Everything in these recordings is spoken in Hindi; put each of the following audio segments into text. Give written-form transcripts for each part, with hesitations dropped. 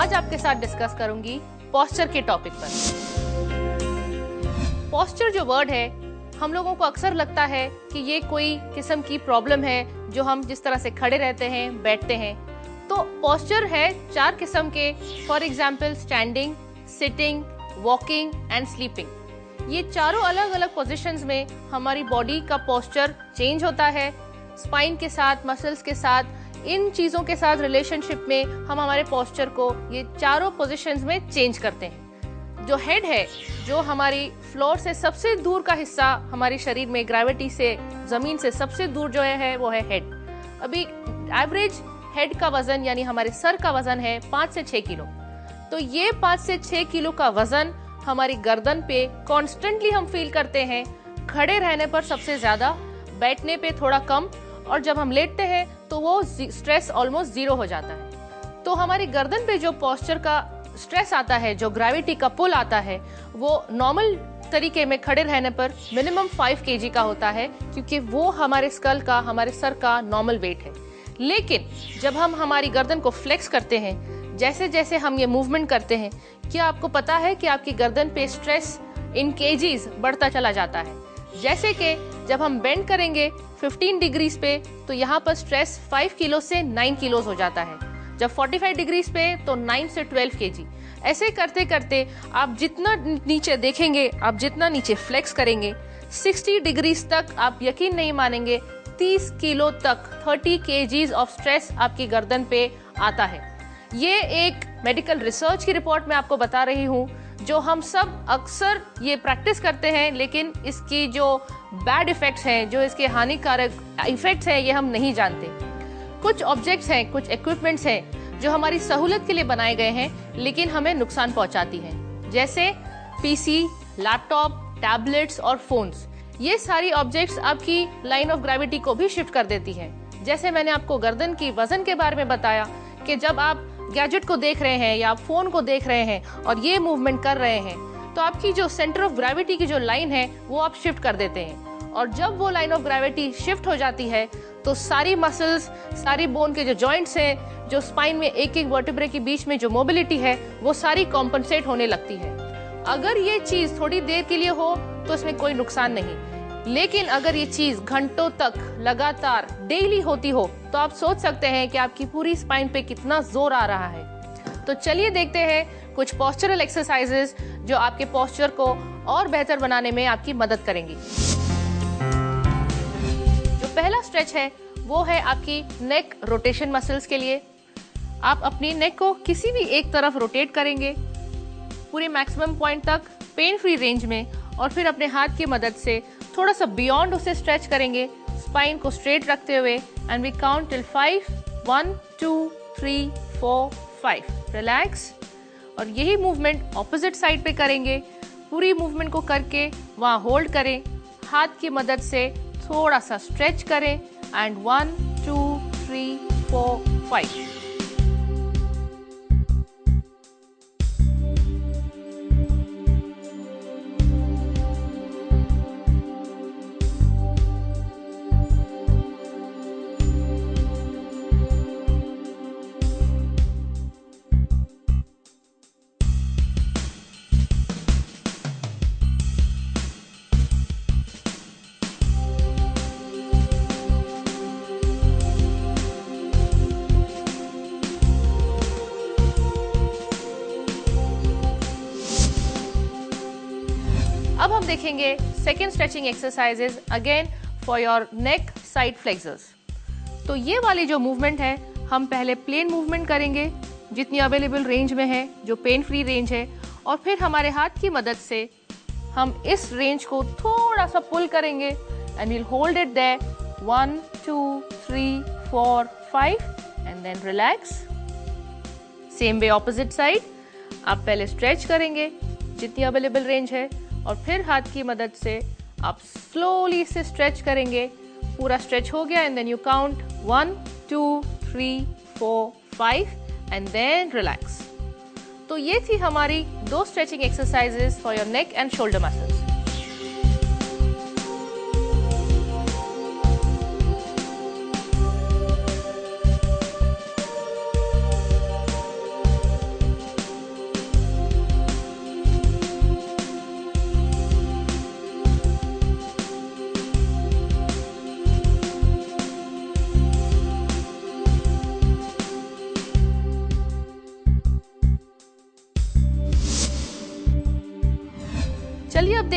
आज आपके साथ डिस्कस करूंगी पोस्चर के टॉपिक पर। पोस्चर जो वर्ड है, हम लोगों को अक्सर लगता है कि ये कोई किस्म की प्रॉब्लम है जो हम जिस तरह से खड़े रहते हैं, बैठते हैं। तो पोस्चर है 4 किस्म के, for example standing, sitting, walking and sleeping. ये चारों अलग अलग पोजीशंस में हमारी बॉडी का पोस्चर चेंज होता है। स्पाइन के साथ, मसल्स के साथ, इन चीजों के साथ रिलेशनशिप में हम हमारे पोस्चर को ये चारों पोजीशंस में चेंज करते हैं। जो हेड है, जो हमारी फ्लोर से सबसे दूर का हिस्सा हमारे शरीर में, ग्रेविटी से, जमीन से सबसे दूर जो है वो है हेड। अभी एवरेज हेड का वजन यानी हमारे सर का वजन है 5 से 6 किलो। तो ये 5 से 6 किलो का वजन हमारी गर्दन पे कॉन्स्टेंटली हम फील करते हैं। खड़े रहने पर सबसे ज्यादा, बैठने पे थोड़ा कम, और जब हम लेटते हैं तो वो स्ट्रेस ऑलमोस्ट 0 हो जाता है। तो हमारी गर्दन पे जो पोस्चर का स्ट्रेस आता है, जो ग्रेविटी का पुल आता है, वो नॉर्मल तरीके में खड़े रहने पर मिनिमम 5 kg का होता है, क्योंकि वो हमारे स्कल का, हमारे सर का नॉर्मल वेट है। लेकिन जब हम हमारी गर्दन को फ्लेक्स करते हैं, जैसे जैसे हम ये मूवमेंट करते हैं, क्या आपको पता है कि आपकी गर्दन पे स्ट्रेस इन केजीज बढ़ता चला जाता है। जैसे कि जब हम बेंड करेंगे 15 डिग्रीज पे, तो यहाँ पर स्ट्रेस 5 किलो से 9 किलोज हो जाता है। जब 45 डिग्रीज पे तो 9 से 12 kg। ऐसे करते करते आप जितना नीचे देखेंगे, आप जितना नीचे फ्लेक्स करेंगे, 60 डिग्रीज तक, आप यकीन नहीं मानेंगे, 30 किलो तक, 30 kgs ऑफ स्ट्रेस आपकी गर्दन पे आता है। ये एक मेडिकल रिसर्च की रिपोर्ट में आपको बता रही हूँ, जो हम सब अक्सर ये प्रैक्टिस करते हैं, लेकिन इसकी जो बैड इफेक्ट्स हैं, जो इसके हानिकारक इफेक्ट्स हैं, ये हम नहीं जानते। कुछ ऑब्जेक्ट्स हैं, कुछ इक्विपमेंट्स हैं जो हमारी सहूलत के लिए बनाए गए हैं, लेकिन हमें नुकसान पहुंचाती हैं। जैसे पीसी, लैपटॉप, टैबलेट्स और फोन्स। ये सारी ऑब्जेक्ट्स आपकी लाइन ऑफ ग्रेविटी को भी शिफ्ट कर देती हैं। जैसे मैंने आपको गर्दन की वजन के बारे में बताया कि जब आप गैजेट को देख रहे हैं या आप फोन को देख रहे हैं और ये मूवमेंट कर रहे हैं, तो आपकी जो सेंटर ऑफ ग्रेविटी की जो लाइन है वो आप शिफ्ट कर देते हैं। और जब वो लाइन ऑफ ग्रेविटी शिफ्ट हो जाती है तो सारी मसल्स, सारी बोन के जो जॉइंट्स हैं, जो स्पाइन में एक एक वर्टिब्रे के बीच में जो मोबिलिटी है, वो सारी कॉम्पनसेट होने लगती है। अगर ये चीज थोड़ी देर के लिए हो तो इसमें कोई नुकसान नहीं, लेकिन अगर ये चीज घंटों तक लगातार डेली होती हो तो आप सोच सकते हैं कि आपकी पूरी स्पाइन पे कितना जोर आ रहा है। तो चलिए देखते हैं कुछ पोस्चरल एक्सरसाइजेस जो आपके पोस्चर को और बेहतर बनाने में आपकी मदद करेंगी। जो पहला स्ट्रेच है वो है आपकी नेक रोटेशन मसल्स के लिए। आप अपनी नेक को किसी भी एक तरफ रोटेट करेंगे पूरे मैक्सिमम पॉइंट तक, पेन फ्री रेंज में, और फिर अपने हाथ की मदद से थोड़ा सा बियॉन्ड उसे स्ट्रेच करेंगे, स्पाइन को स्ट्रेट रखते हुए, and we count till 5, 1, 2, 3, 4, 5। Relax. और यही मूवमेंट ऑपोजिट साइड पे करेंगे। पूरी मूवमेंट को करके वहां होल्ड करें, हाथ की मदद से थोड़ा सा स्ट्रेच करें, एंड 1, 2, 3, 4, 5। अब हम देखेंगे second stretching exercises again for your neck side flexors. तो ये वाली जो मूवमेंट है, हम पहले प्लेन मूवमेंट करेंगे जितनी अवेलेबल रेंज में है, जो पेन फ्री रेंज है, और फिर हमारे हाथ की मदद से हम इस रेंज को थोड़ा सा पुल करेंगे, and we'll hold it there 1, 2, 3, 4, 5, and then relax. Same way opposite side, आप पहले स्ट्रेच करेंगे जितनी अवेलेबल रेंज है, और फिर हाथ की मदद से आप स्लोली से स्ट्रेच करेंगे। पूरा स्ट्रेच हो गया, and then you count 1, 2, 3, 4, 5, and then relax. तो ये थी हमारी 2 stretching exercises for your neck and shoulder muscles.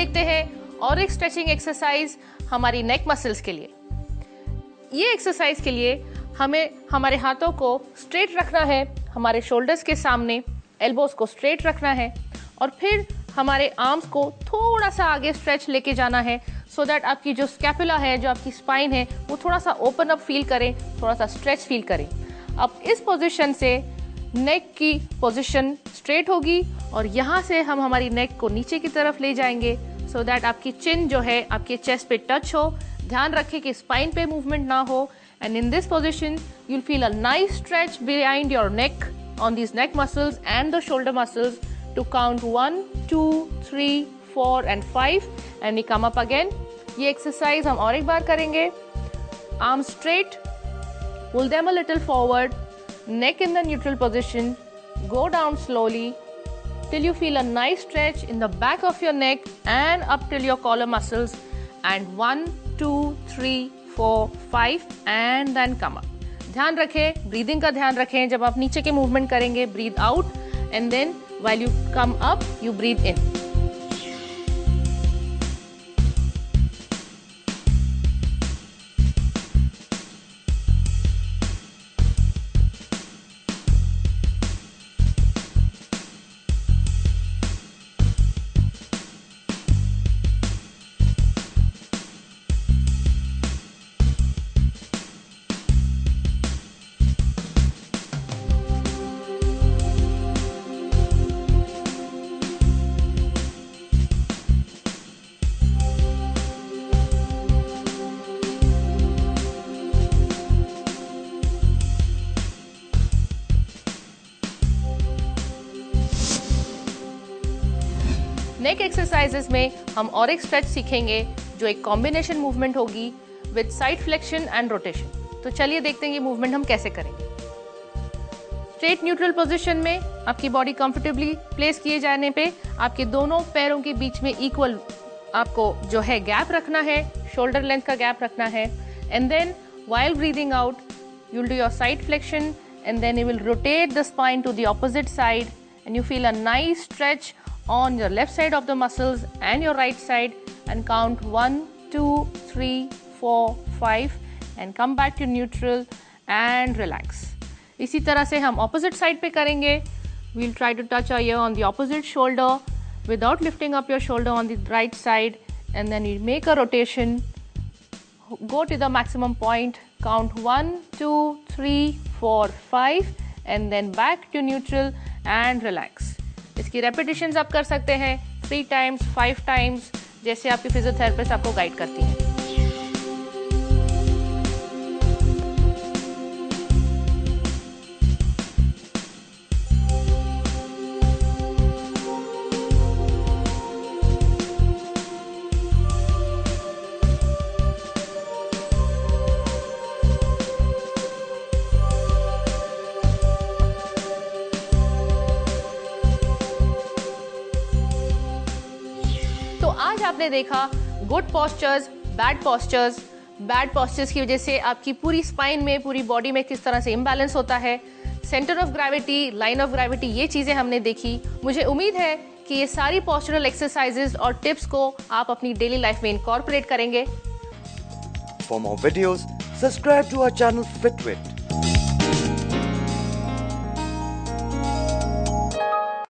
देखते हैं और एक स्ट्रेचिंग एक्सरसाइज हमारी नेक मसल्स के लिए। ये एक्सरसाइज के लिए हमें हमारे हाथों को स्ट्रेट रखना है, हमारे शोल्डर्स के सामने, एल्बोस को स्ट्रेट रखना है और फिर हमारे आर्म्स को थोड़ा सा आगे स्ट्रेच लेके जाना है सो दैट आपकी जो स्कैपुला है, जो आपकी स्पाइन है, वो थोड़ा सा ओपन अप फील करें, थोड़ा सा स्ट्रेच फील करें। अब इस पोजीशन से नेक की पोजीशन स्ट्रेट होगी और यहाँ से हम हमारी नेक को नीचे की तरफ ले जाएंगे सो दैट आपकी चिन जो है आपके चेस्ट पे टच हो। ध्यान रखें कि स्पाइन पे मूवमेंट ना हो। And in this position you'll feel a nice stretch behind your neck on these neck muscles and the shoulder muscles to count 1, 2, 3, 4 and 5 and we come up again. ये एक्सरसाइज हम और एक बार करेंगे। Arms straight, pull them a little forward, neck in the neutral position, go down slowly till you feel a nice stretch in the back of your neck and up till your collar muscles and 1, 2, 3, 4, 5 and then come up. ध्यान रखें, ब्रीदिंग का ध्यान रखें। जब आप नीचे के मूवमेंट करेंगे, breathe out and then while you come up you breathe in. Neck exercises में हम और एक स्ट्रेच सीखेंगे जो एक कॉम्बिनेशन मूवमेंट होगी with side flexion and rotation. तो चलिए देखते हैं ये मूवमेंट हम कैसे करेंगे। स्ट्रेट न्यूट्रल पोजीशन में आपकी बॉडी कंफर्टेबली प्लेस किए जाने पे आपके दोनों पैरों के बीच में इक्वल आपको जो है गैप रखना है, शोल्डर लेंथ का गैप रखना है। And then while breathing out you will do your side flexion and then you will rotate the spine to the opposite side and you feel a nice stretch on your left side of the muscles and your right side and count 1, 2, 3, 4, 5 and come back to neutral and relax. इसी तरह से हम opposite side पे करेंगे। We'll try to touch our ear on the opposite shoulder without lifting up your shoulder on the right side and then you make a rotation, go to the maximum point, count 1, 2, 3, 4, 5 and then back to neutral and relax. इसकी रेपिटेशंस आप कर सकते हैं 3 टाइम्स 5 टाइम्स जैसे आपकी फिजियोथेरेपिस्ट आपको गाइड करती है। तो आज आपने देखा good postures, bad postures. Bad postures की वजह से आपकी पूरी स्पाइन में, पूरी बॉडी में किस तरह से इम्बैलेंस होता है, centre of gravity, line of gravity, ये चीजें हमने देखी। मुझे उम्मीद है कि ये सारी पोस्चरल एक्सरसाइजेस और टिप्स को आप अपनी डेली लाइफ में इनकॉर्पोरेट करेंगे। For more videos, subscribe to our channel FitWit.